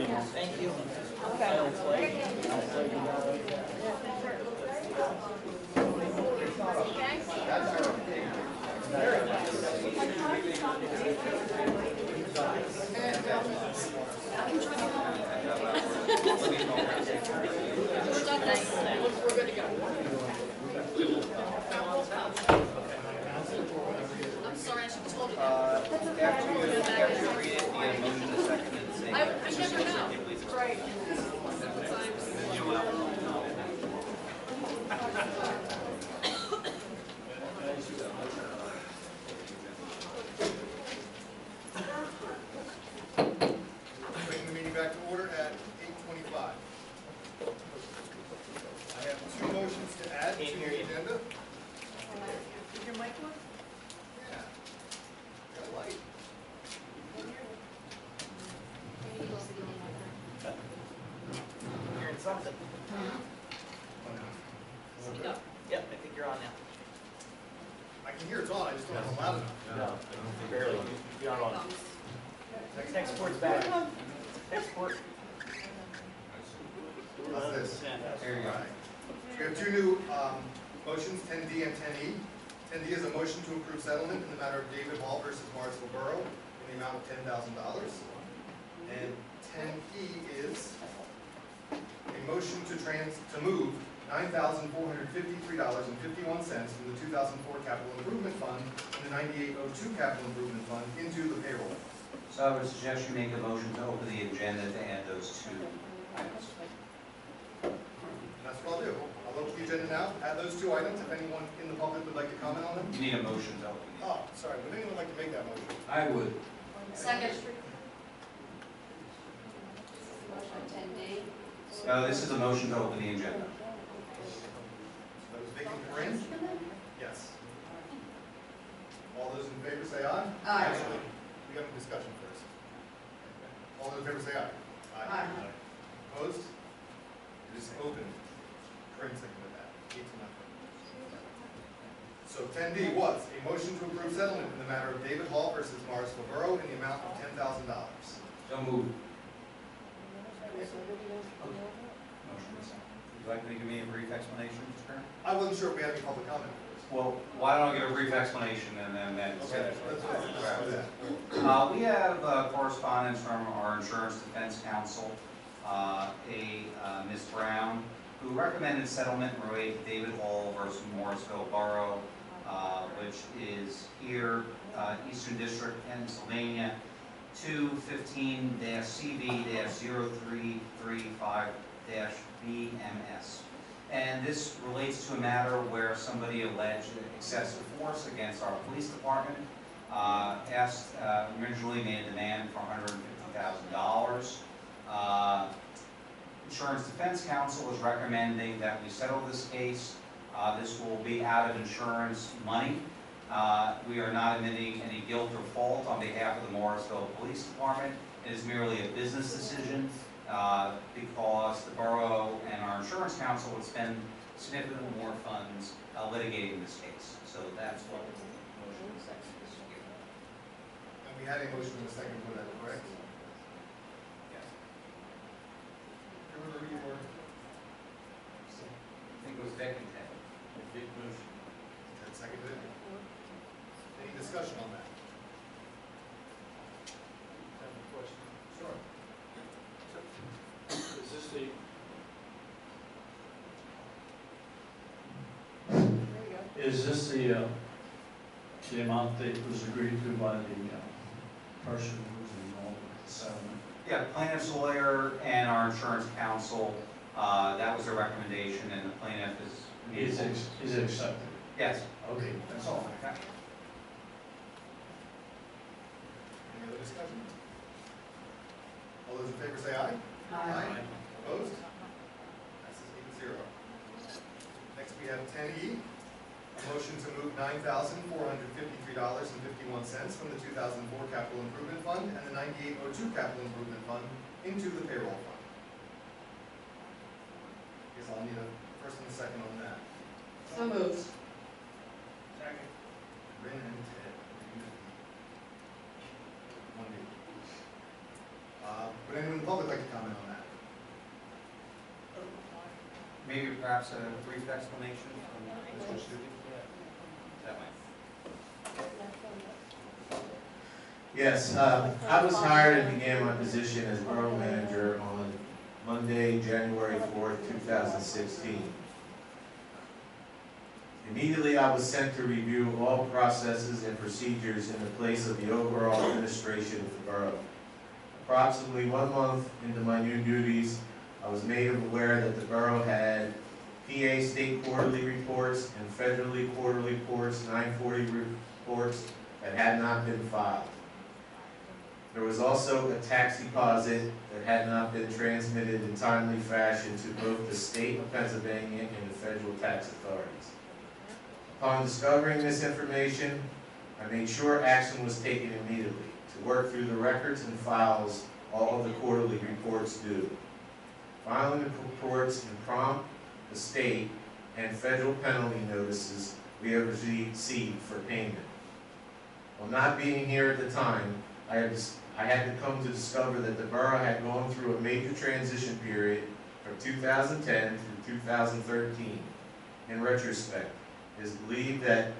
Thank you. We're good to go. I'm sorry, I should have told you that. After you read it, the motion is second and say. I never know. Right. Bringing the meeting back to order at 8:25. I have two motions to add to the agenda. Is your mic on? Yeah. Got a light. Hearing something. Speak up. Yep, I think you're on now. I can hear it's on, I just don't know if loud enough. No, barely. You're Here it on. comes. Export's back. Export. How's this? There you go. All right. We have two new motions, 10D and 10E. 10D is a motion to approve settlement in the matter of David Hall versus Morrisville Borough in the amount of $10,000. And 10E is a motion to move $9,453.51 from the 2004 Capital Improvement Fund and the 9802 Capital Improvement Fund into the payroll. So I would suggest you make a motion to open the agenda to add those two items. That's what I'll do. I'll open the agenda now, add those two items. If anyone in the public would like to comment on them. You need a motion to open the Oh, sorry, would anyone like to make that motion? I would. Second. Motion 10D. No, this is a motion to open the agenda. That was vacant for in? Yes. All those in favor say aye. Aye. Actually, we got a discussion first. All those in favor say aye. Aye. Opposed? It is open. Corinne seconded that. 8-0. So 10D was a motion to approve settlement in the matter of David Hall versus Morrisville Borough in the amount of $10,000. So moved. Motion is second. Would you like me to give me a brief explanation, Mr. Chairman? I wasn't sure if we had any public comment first. Well, why don't I give a brief explanation and then Okay, let's do that. We have correspondence from our insurance defense counsel, Ms. Brown, who recommended settlement related to David Hall versus Morrisville Borough, which is here, Eastern District, Pennsylvania, 215-CB-0335-BMS. And this relates to a matter where somebody alleged excessive force against our police department, originally made a demand for $150,000. Insurance Defense Counsel is recommending that we settle this case. This will be out of insurance money. We are not admitting any guilt or fault on behalf of the Morrisville Police Department. It is merely a business decision because the borough and our insurance counsel would spend significantly more funds litigating this case. So that's what the motion is actually here. And we had a motion in a second for that, correct? Yes. Remember you were? I think it was Vic and Ted. Big motion. Ted seconded it. Any discussion on that? I have a question. Sure. Is this the, is this the amount that was agreed to by the person who was involved with the settlement? Yeah, plaintiff's lawyer and our insurance counsel, that was their recommendation, and the plaintiff Is it accepted? Yes, Okay, that's all. Okay. Any other discussion? All those in favor say aye. Aye. Opposed? Passes 8-0. Next we have 10E, a motion to move $9,453.51 from the 2004 Capital Improvement Fund and the 9802 Capital Improvement Fund into the payroll fund. Guess I'll need a first and a second on that. So moved. Second. Rin and Ted. Would anyone in the public like to comment? Maybe perhaps a brief explanation from Mr. Studi? That way. Yes, I was hired and began my position as borough manager on Monday, January 4th, 2016. Immediately, I was sent to review all processes and procedures in the place of the overall administration of the borough. Approximately 1 month into my new duties, I was made aware that the borough had PA state quarterly reports and federally quarterly reports, 940 reports that had not been filed. There was also a tax deposit that had not been transmitted in timely fashion to both the state of Pennsylvania and the federal tax authorities. Upon discovering this information, I made sure action was taken immediately to work through the records and files all of the quarterly reports due. Filing the reports and prompt the state and federal penalty notices we have received for payment. While not being here at the time, I had to come to discover that the borough had gone through a major transition period from 2010 through 2013. In retrospect, it is believed that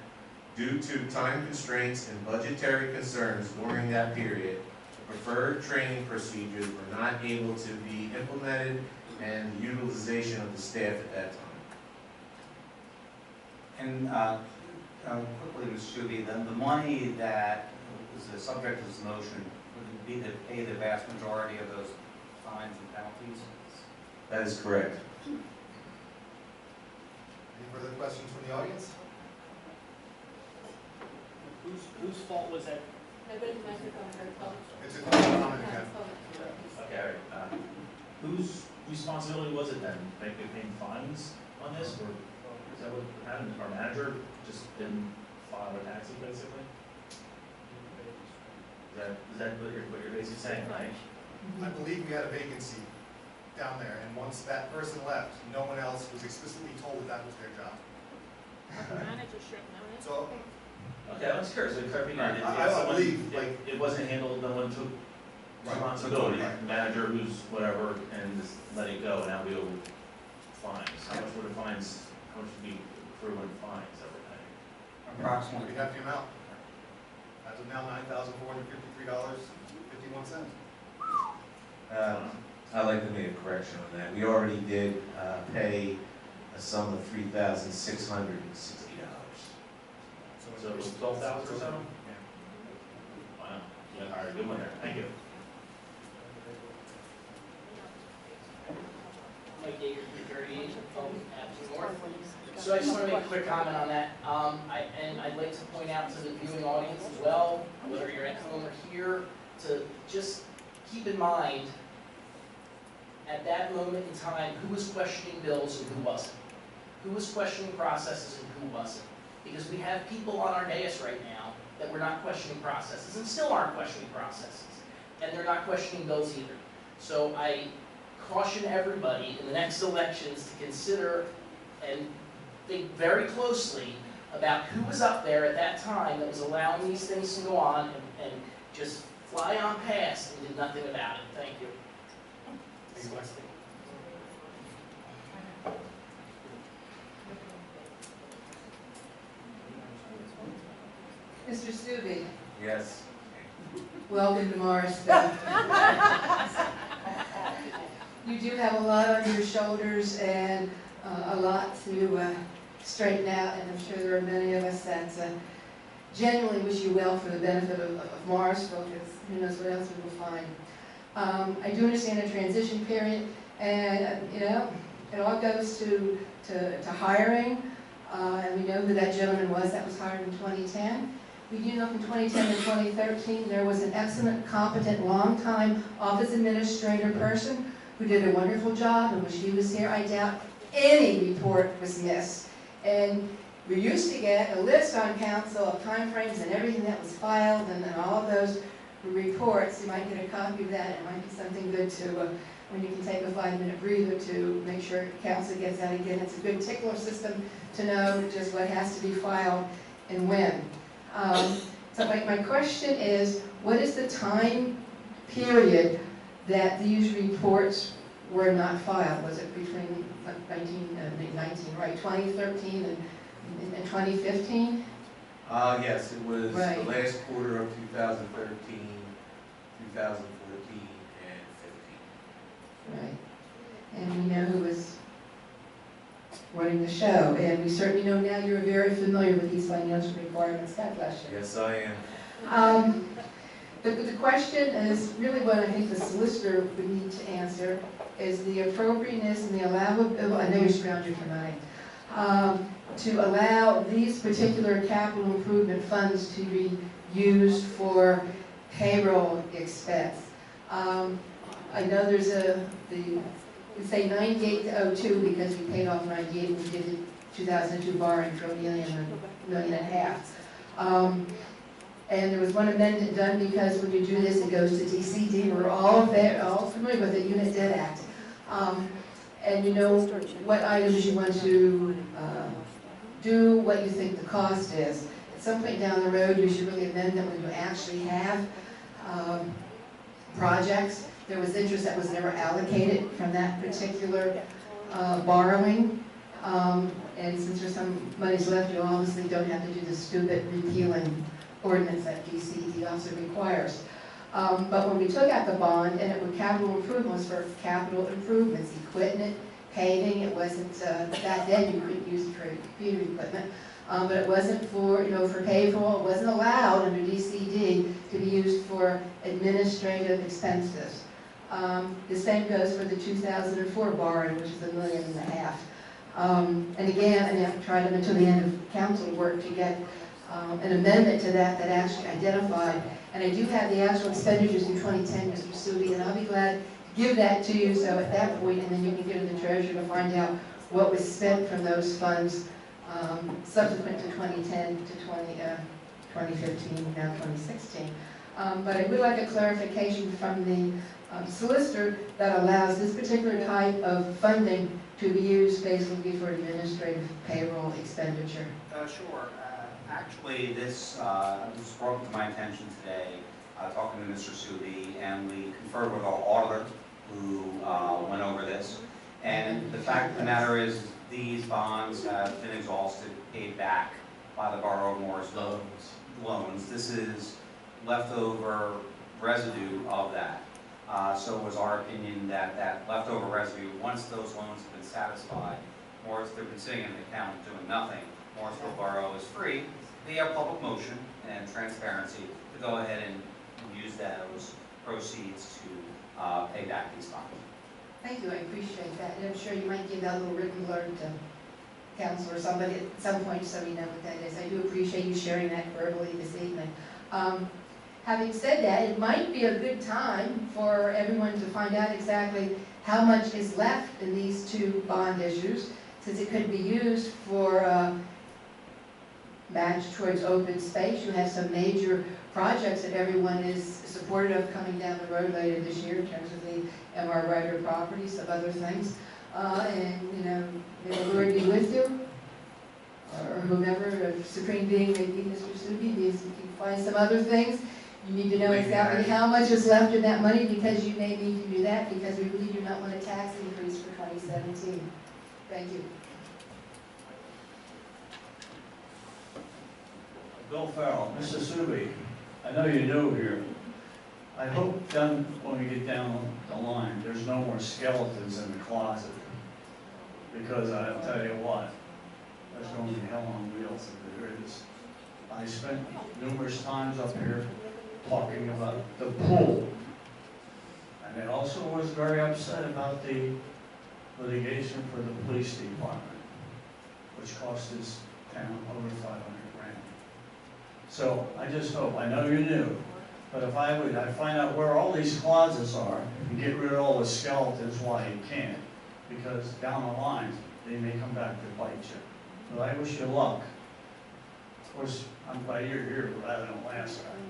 due to time constraints and budgetary concerns during that period, the preferred training procedures were not able to be implemented and the utilization of the staff at that time. And quickly, Mr. Studi, the money that is the subject of this motion, would it be to pay the vast majority of those fines and penalties? That is correct. Any further questions from the audience? Whose fault was that? Nobody microphone or phone. It's a comment again. Okay, all right. Whose responsibility was it then? Paying fines on this, or is that what happened? Our manager just didn't file a taxes, basically? Is that what you're basically saying, right? I believe we had a vacancy down there, and once that person left, no one else was explicitly told that that was their job. Manager should know it. So, Okay, I was curious, like, I mean, I believe, like, it wasn't handled, no one took Right. responsibility, Right. the manager who's whatever, and just let it go, and now we owe fines. How much would the fines, how much would be accrue in fines every day? Approximately. we have the amount. As of now, $9,453.51. I'd like to make a correction on that. We already did pay a sum of $3,660. So it was 12,000 or so? Yeah. Wow, yeah, all right, good one there, thank you. Mike Yeager, 338, Avenue North. So I just want to make a quick comment on that. I'd like to point out to the viewing audience as well, whether you're at home or here, to just keep in mind, at that moment in time, who was questioning bills and who wasn't. Who was questioning processes and who wasn't. Because we have people on our dais right now that were not questioning processes and still aren't questioning processes. And they're not questioning bills either. So I caution everybody in the next elections to consider and think very closely about who was up there at that time that was allowing these things to go on and just fly on past and did nothing about it. Thank you. Thank you, Wesley. Mr. Stubbe, Yes. welcome to Morrisville. You do have a lot on your shoulders and a lot to straighten out, and I'm sure there are many of us that genuinely wish you well for the benefit of Morrisville, because who knows what else we will find. I do understand a transition period, and you know, it all goes to hiring, and we know who that gentleman was that was hired in 2010. We do know from 2010 to 2013 there was an excellent, competent, long-time office administrator person who did a wonderful job, and when she was here, I doubt any report was missed. And we used to get a list on council of timeframes and everything that was filed, and then all of those reports. You might get a copy of that. It might be something good to, when you can take a 5-minute breather to make sure council gets that again. It's a good tickler system to know just what has to be filed and when. So my question is, what is the time period that these reports were not filed. Was it between 2013 and 2015? Yes, it was the Right. last quarter of 2013, 2014, and 15. Right. And we know who was running the show, and we certainly know now you're very familiar with these financial requirements. God bless you. Yes, I am. The question is really what I think the solicitor would need to answer is the appropriateness and the allowability, I know you're scrounging for money, to allow these particular capital improvement funds to be used for payroll expense. I know there's we say 98 to 02 because we paid off 98 when we did the 2002 borrowing for $1.5 million. And there was one amendment done because when you do this, it goes to DCD. We're all familiar with the Unit Debt Act. And you know what items you want to do, what you think the cost is. At some point down the road, you should really amend them when you actually have projects. There was interest that was never allocated from that particular borrowing. And since there's some monies left, you obviously don't have to do the stupid repealing ordinance that DCED also requires. But when we took out the bond, and it was capital improvements for capital improvements, equipment, paving, it wasn't, back then you couldn't use it for computer equipment, but it wasn't for, for payroll, it wasn't allowed under DCD to be used for administrative expenses. The same goes for the 2004 borrowing, which is $1.5 million. And again, I have tried until the end of council work to get an amendment to that actually identified, and I do have the actual expenditures in 2010, Mr. Subi, and I'll be glad to give that to you, so at that point, and then you can go to the treasurer to find out what was spent from those funds subsequent to 2010 to 2015, now 2016. But I would like a clarification from the solicitor that allows this particular type of funding to be used basically for administrative payroll expenditure. Sure. Actually, this was brought to my attention today, talking to Mr. Subi, and we conferred with our auditor who went over this. And the fact of the matter is, these bonds have been exhausted, paid back by the Borough of Morrisville. Loans. This is leftover residue of that. So it was our opinion that that leftover residue, once those loans have been satisfied, or if they've been sitting in the account doing nothing, Morrisville Borough is free, via public motion and transparency, to go ahead and use those proceeds to pay back these bonds. Thank you, I appreciate that, and I'm sure you might give that little written alert to council or somebody at some point so we know what that is. I do appreciate you sharing that verbally this evening. Having said that, it might be a good time for everyone to find out exactly how much is left in these two bond issues, since it could be used for match towards open space. You have some major projects that everyone is supportive of coming down the road later this year in terms of the MR Ryder property, some other things. And, may the Lord be with you, or whomever, Supreme Being, maybe Mr. Subi, if you can find some other things. You need to know exactly how much is left in that money, because you may need to do that, because we really do not want a tax increase for 2017. Thank you. Bill Farrell, Mr. Subi, I know you're new here. I hope then when we get down the line, there's no more skeletons in the closet. Because I'll tell you what, that's going to be hell on wheels if there is. I spent numerous times up here talking about the pool. And I also was very upset about the litigation for the police department, which cost this town over 500 grand. So I just hope, I know you're new, but if I'd find out where all these closets are and get rid of all the skeletons while you can, because down the line, they may come back to bite you. But I wish you luck. Of course, I'm glad you're here rather than last time.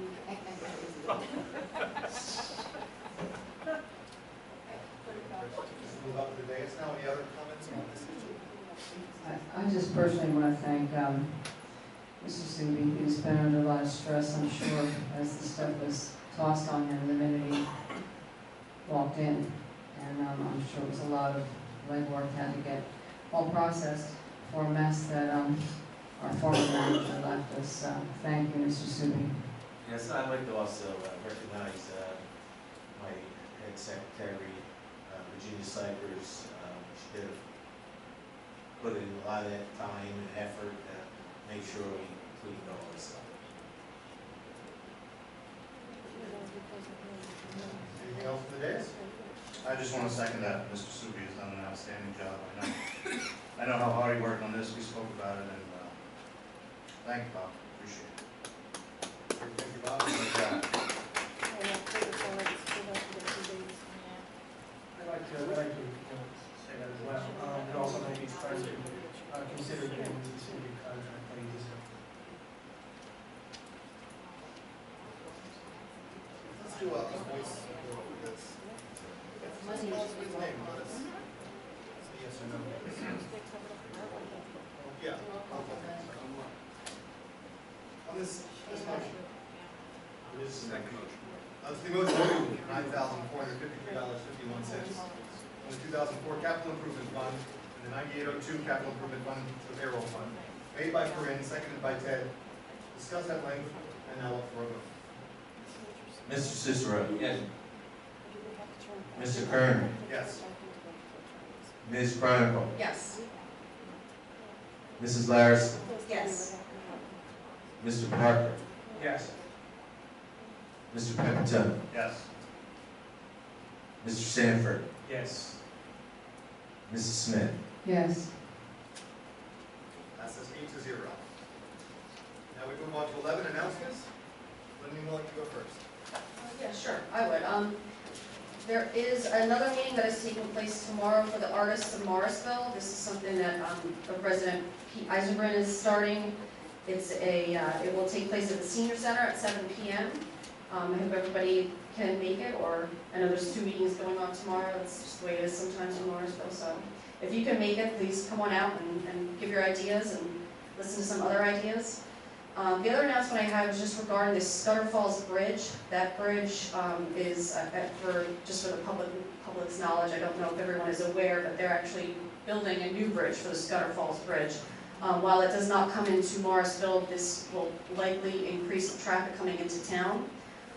Move up to the dais now. Any other comments on this issue? I just personally want to thank Mr. Subi, who's been under a lot of stress, I'm sure, as the stuff was tossed on him the minute he walked in. And I'm sure it was lot of legwork had to get all processed for a mess that our former manager left us. Thank you, Mr. Subi. Yes, I'd like to also recognize my head secretary, Virginia Cyphers. She did put in a lot of that time and effort to make sure we cleaned all this up. Anything else for the days? I just want to second that. Mr. Subi has done an outstanding job. I know how hard he worked on this. We spoke about it, and thank you, Bob. Appreciate it. Thank you, Bob. Good job. I'd like to say that as well. And also maybe express consider giving the city contract that he deserves. Let's do a voice vote for this. Let's call his name, but it's yes or no. Yeah. I'll vote. On this motion. This is the second motion. That's the motion to $9,453.51 on the 2004 Capital Improvement Fund and the 9802 Capital Improvement Fund, the payroll fund. Made by Corinne, seconded by Ted. Discussed at length, and now up for a vote. Mr. Cicero. Yes. Mr. Kerner. Yes. Ms. Chronicle. Yes. Mrs. Larison. Yes. Mr. Parker. Yes. Mr. Pepitone. Yes. Mr. Sanford. Yes. Mrs. Smith. Yes. Passes 8-0. Now we move on to 11 announcements. Linda, would like to go first? Yeah, sure, I would. There is another meeting that is taking place tomorrow for the artists of Morrisville. This is something that President Pete Eisenbrand is starting. It will take place at the Senior Center at 7 p.m. I hope everybody can make it, or I know there's 2 meetings going on tomorrow. That's just the way it is sometimes in Morrisville. So if you can make it, please come on out and give your ideas and listen to some other ideas. The other announcement I have is just regarding the Scudder Falls Bridge. That bridge is, just for the public's knowledge, I don't know if everyone is aware, but they're actually building a new bridge for the Scudder Falls Bridge. While it does not come into Morrisville, this will likely increase the traffic coming into town.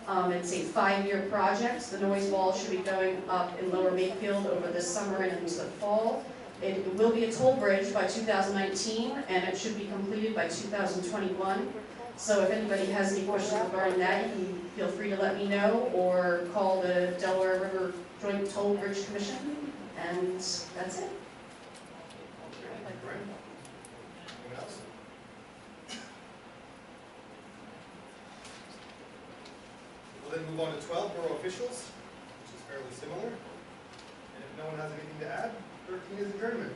It's a 5-year project. The noise wall should be going up in Lower Mayfield over this summer and into the fall. It will be a toll bridge by 2019, and it should be completed by 2021. So if anybody has any questions regarding that, you can feel free to let me know, or call the Delaware River Joint Toll Bridge Commission, and that's it. Anyone else? We'll then move on to 12 borough officials, which is fairly similar. And if no one has anything to add, 13 is adjournment.